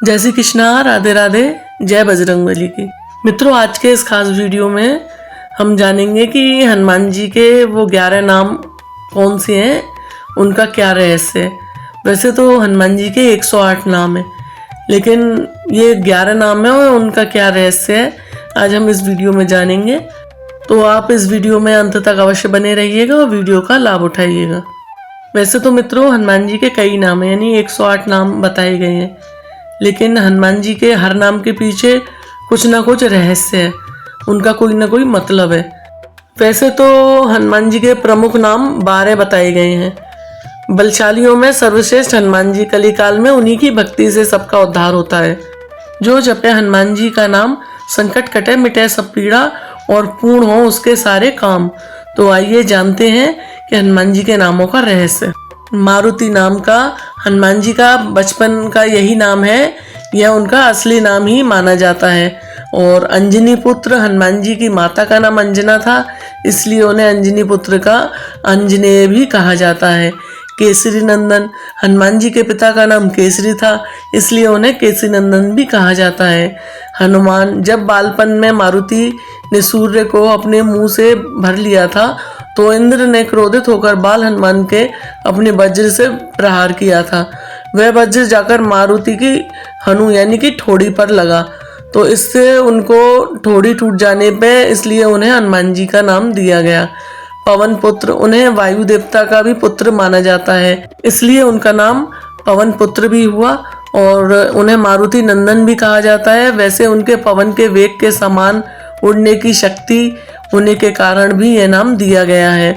जय श्री कृष्णा, राधे राधे, जय बजरंगबली की। मित्रों, आज के इस खास वीडियो में हम जानेंगे कि हनुमान जी के वो 11 नाम कौन से हैं, उनका क्या रहस्य है। वैसे तो हनुमान जी के 108 नाम हैं, लेकिन ये 11 नाम है और उनका क्या रहस्य है, आज हम इस वीडियो में जानेंगे। तो आप इस वीडियो में अंत तक अवश्य बने रहिएगा और वीडियो का लाभ उठाइएगा। वैसे तो मित्रों, हनुमान जी के कई नाम हैं, यानी 108 नाम बताए गए हैं, लेकिन हनुमान जी के हर नाम के पीछे कुछ ना कुछ रहस्य है, उनका कोई ना कोई मतलब है। वैसे तो हनुमान जी के प्रमुख नाम 12 बताए गए हैं। बलशालियों में सर्वश्रेष्ठ हनुमान जी, कलिकाल में उन्हीं की भक्ति से सबका उद्धार होता है। जो जपे हनुमान जी का नाम, संकट कटे मिटे सब पीड़ा और पूर्ण हो उसके सारे काम। तो आइए जानते हैं कि हनुमान जी के नामों का रहस्य। मारुति नाम का हनुमान जी का बचपन का यही नाम है, यह उनका असली नाम ही माना जाता है। और अंजनी पुत्र, हनुमान जी की माता का नाम अंजना था, इसलिए उन्हें अंजनी पुत्र का अंजनेय भी कहा जाता है। केसरी नंदन, हनुमान जी के पिता का नाम केसरी था, इसलिए उन्हें केसरी नंदन भी कहा जाता है। हनुमान, जब बालपन में मारुति ने सूर्य को अपने मुंह से भर लिया था, तो इंद्र ने क्रोधित होकर बाल हनुमान के अपने वज्र से प्रहार किया था। वह वज्र जाकर मारुति की हनु यानी कि ठोड़ी पर लगा, तो इससे उनको ठोड़ी टूट जाने पे इसलिए उन्हें हनुमान जी का नाम दिया गया। पवन पुत्र, उन्हें वायु देवता का भी पुत्र माना जाता है, इसलिए उनका नाम पवन पुत्र भी हुआ और उन्हें मारुति नंदन भी कहा जाता है। वैसे उनके पवन के वेग के समान उड़ने की शक्ति होने के कारण भी यह नाम दिया गया है।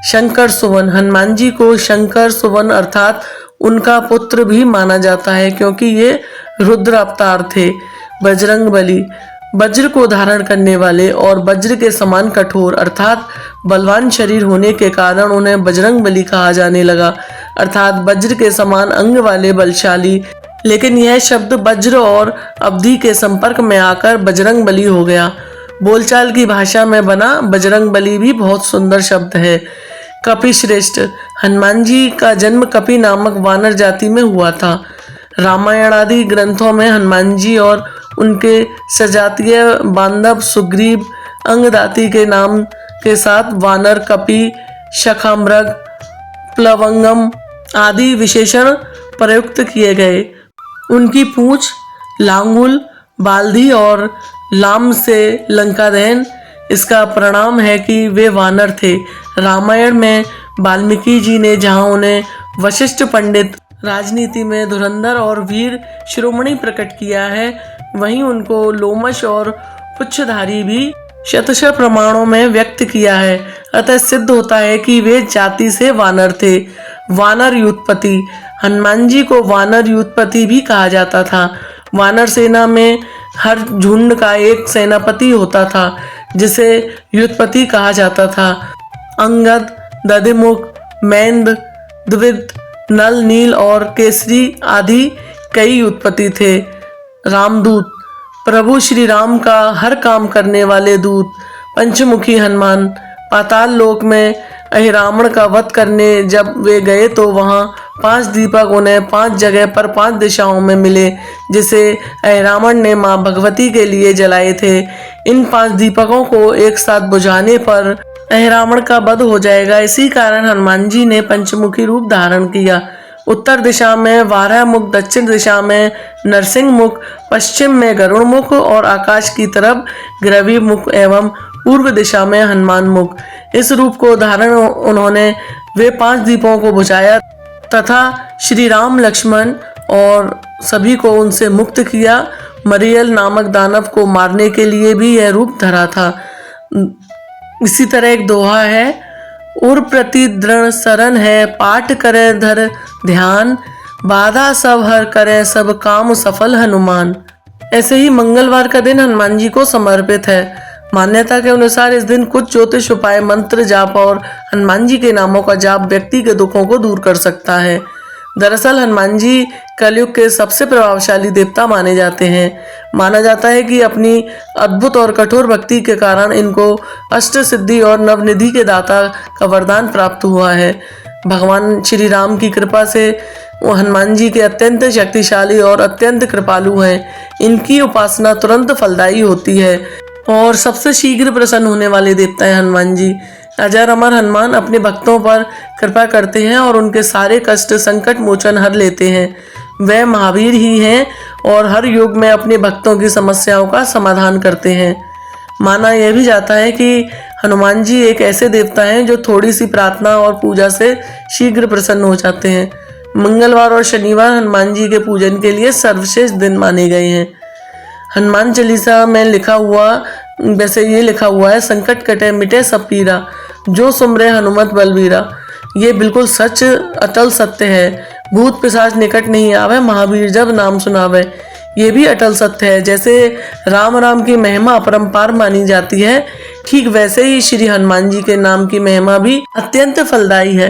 शंकर सुवन, हनुमान जी को शंकर सुवन अर्थात उनका पुत्र भी माना जाता है, क्योंकि ये रुद्र अवतार थे। बजरंगबली, वज्र को धारण करने वाले और वज्र के समान कठोर अर्थात बलवान शरीर होने के कारण उन्हें बजरंगबली कहा जाने लगा, अर्थात वज्र के समान अंग वाले बलशाली। लेकिन यह शब्द वज्र और अवधि के संपर्क में आकर बजरंगबली हो गया। बोलचाल की भाषा में बना बजरंगबली भी बहुत सुंदर शब्द है। कपि श्रेष्ठ, हनुमान जी का जन्म कपि नामक वानर जाति में हुआ था। रामायण आदि ग्रंथों में हनुमान जी और उनके सजातीय बांधव सुग्रीव, अंगदाती के नाम के साथ वानर, कपि, शखामृग, प्लवंगम आदि विशेषण प्रयुक्त किए गए। उनकी पूंछ, लांगुल, बाल्धी और लाम से लंका दहन, इसका परिणाम है कि वे वानर थे। रामायण में वाल्मीकि जी ने जहां उन्हें वशिष्ठ पंडित, राजनीति में धुरंधर और वीर शिरोमणि प्रकट किया है, वहीं उनको लोमश और पुच्छधारी भी शतशः प्रमाणों में व्यक्त किया है। अतः सिद्ध होता है कि वे जाति से वानर थे। वानर युद्धपति, हनुमान जी को वानर युद्धपति भी कहा जाता था। वानर सेना में हर झुंड का एक सेनापति होता था, जिसे युद्धपति कहा जाता था। अंगद, दधिमुख, मैंद, द्विद, नल, नील और केसरी आदि कई युद्धपति थे। रामदूत, प्रभु श्री राम का हर काम करने वाले दूत। पंचमुखी हनुमान, पाताल लोक में अहिरावण का वध करने जब वे गए तो वहां 5 दीपक उन्हें 5 जगह पर 5 दिशाओं में मिले, जिसे अहिरावण ने मां भगवती के लिए जलाए थे। इन 5 दीपकों को एक साथ बुझाने पर अहिरावण का वध हो जाएगा। इसी कारण हनुमान जी ने पंचमुखी रूप धारण किया। उत्तर दिशा में वाराह मुख, दक्षिण दिशा में नरसिंह मुख, पश्चिम में गरुड़ मुख और आकाश की तरफ ग्रवी मुख एवं पूर्व दिशा में हनुमान मुख। इस रूप को धारण उन्होंने वे 5 दीपों को बुझाया तथा श्री राम, लक्ष्मण और सभी को उनसे मुक्त किया। मरियल नामक दानव को मारने के लिए भी यह रूप धरा था। इसी तरह एक दोहा है, उर प्रति दृढ़ शरण है, पाठ करे धर ध्यान, बाधा सब हर करे सब काम सफल हनुमान। ऐसे ही मंगलवार का दिन हनुमान जी को समर्पित है। मान्यता के अनुसार इस दिन कुछ ज्योतिष उपाय, मंत्र जाप और हनुमान जी के नामों का जाप व्यक्ति के दुखों को दूर कर सकता है। दरअसल हनुमान जी कलयुग के सबसे प्रभावशाली देवता माने जाते हैं। माना जाता है कि अपनी अद्भुत और कठोर भक्ति के कारण इनको अष्ट सिद्धि और नवनिधि के दाता का वरदान प्राप्त हुआ है। भगवान श्री राम की कृपा से वो हनुमान जी के अत्यंत शक्तिशाली और अत्यंत कृपालु हैं। इनकी उपासना तुरंत फलदायी होती है और सबसे शीघ्र प्रसन्न होने वाले देवता हैं हनुमान जी। अजर अमर हनुमान अपने भक्तों पर कृपा करते हैं और उनके सारे कष्ट संकट मोचन हर लेते हैं। वह महावीर ही हैं और हर युग में अपने भक्तों की समस्याओं का समाधान करते हैं। माना यह भी जाता है कि हनुमान जी एक ऐसे देवता हैं जो थोड़ी सी प्रार्थना और पूजा से शीघ्र प्रसन्न हो जाते हैं। मंगलवार और शनिवार हनुमान जी के पूजन के लिए सर्वश्रेष्ठ दिन माने गए हैं। हनुमान चालीसा में लिखा हुआ है, संकट कटे मिटे सब पीरा, जो सुमरे हनुमत बलबीरा। ये बिल्कुल सच अटल सत्य है। भूत पिशाच निकट नहीं आवे, महावीर जब नाम सुनावे। ये भी अटल सत्य है। जैसे राम राम की महिमा अपरंपार मानी जाती है, ठीक वैसे ही श्री हनुमान जी के नाम की महिमा भी अत्यंत फलदायी है।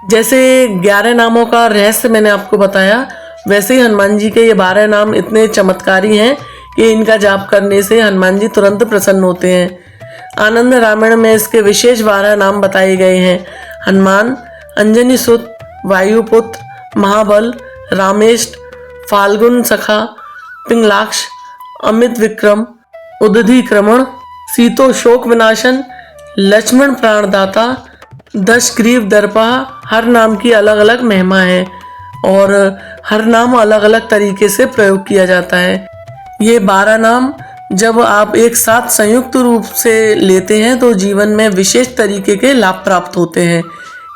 जैसे 11 नामों का रहस्य मैंने आपको बताया, वैसे ही हनुमान जी के ये 12 नाम इतने चमत्कारी हैं कि इनका जाप करने से हनुमान जी तुरंत प्रसन्न होते हैं। आनंद रामायण में इसके विशेष 12 नाम बताए गए हैं। हनुमान, अंजनी सुत, वायुपुत्र, महाबल, रामेष्ट, फाल्गुन सखा, पिंगलाक्ष, अमित विक्रम, उदधि क्रमण, सीतो शोक विनाशन, लक्ष्मण प्राणदाता, दशग्रीव दर्पा। हर नाम की अलग अलग महिमा है और हर नाम अलग अलग तरीके से प्रयोग किया जाता है। ये 12 नाम जब आप एक साथ संयुक्त रूप से लेते हैं तो जीवन में विशेष तरीके के लाभ प्राप्त होते हैं।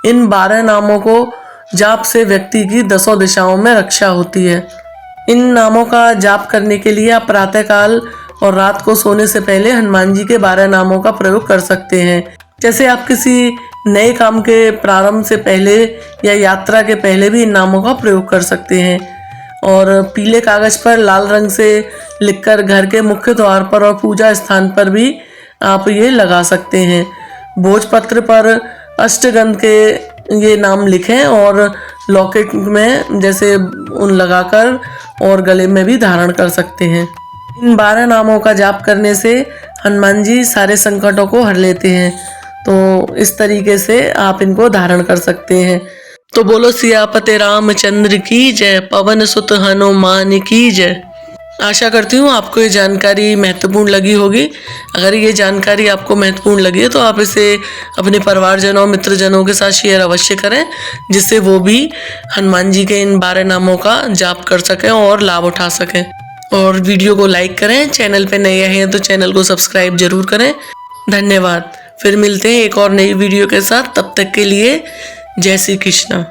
इन 12 नामों को जाप से व्यक्ति की 10 दिशाओं में रक्षा होती है। इन नामों का जाप करने के लिए आप प्रातःकाल और रात को सोने से पहले हनुमान जी के 12 नामों का प्रयोग कर सकते हैं। जैसे आप किसी नए काम के प्रारंभ से पहले या यात्रा के पहले भी इन नामों का प्रयोग कर सकते हैं। और पीले कागज पर लाल रंग से लिखकर घर के मुख्य द्वार पर और पूजा स्थान पर भी आप ये लगा सकते हैं। भोजपत्र पर अष्टगंध के ये नाम लिखें और लॉकेट में जैसे उन लगाकर और गले में भी धारण कर सकते हैं। इन 12 नामों का जाप करने से हनुमान जी सारे संकटों को हर लेते हैं। तो इस तरीके से आप इनको धारण कर सकते हैं। तो बोलो सियापते रामचंद्र की जय, पवन सुत हनुमान की जय। आशा करती हूँ आपको ये जानकारी महत्वपूर्ण लगी होगी। अगर ये जानकारी आपको महत्वपूर्ण लगी है तो आप इसे अपने परिवारजनों मित्रजनों के साथ शेयर अवश्य करें, जिससे वो भी हनुमान जी के इन 12 नामों का जाप कर सकें और लाभ उठा सकें। और वीडियो को लाइक करें, चैनल पे नए हैं तो चैनल को सब्सक्राइब जरूर करें। धन्यवाद। फिर मिलते हैं एक और नई वीडियो के साथ। तब तक के लिए जय श्री कृष्ण।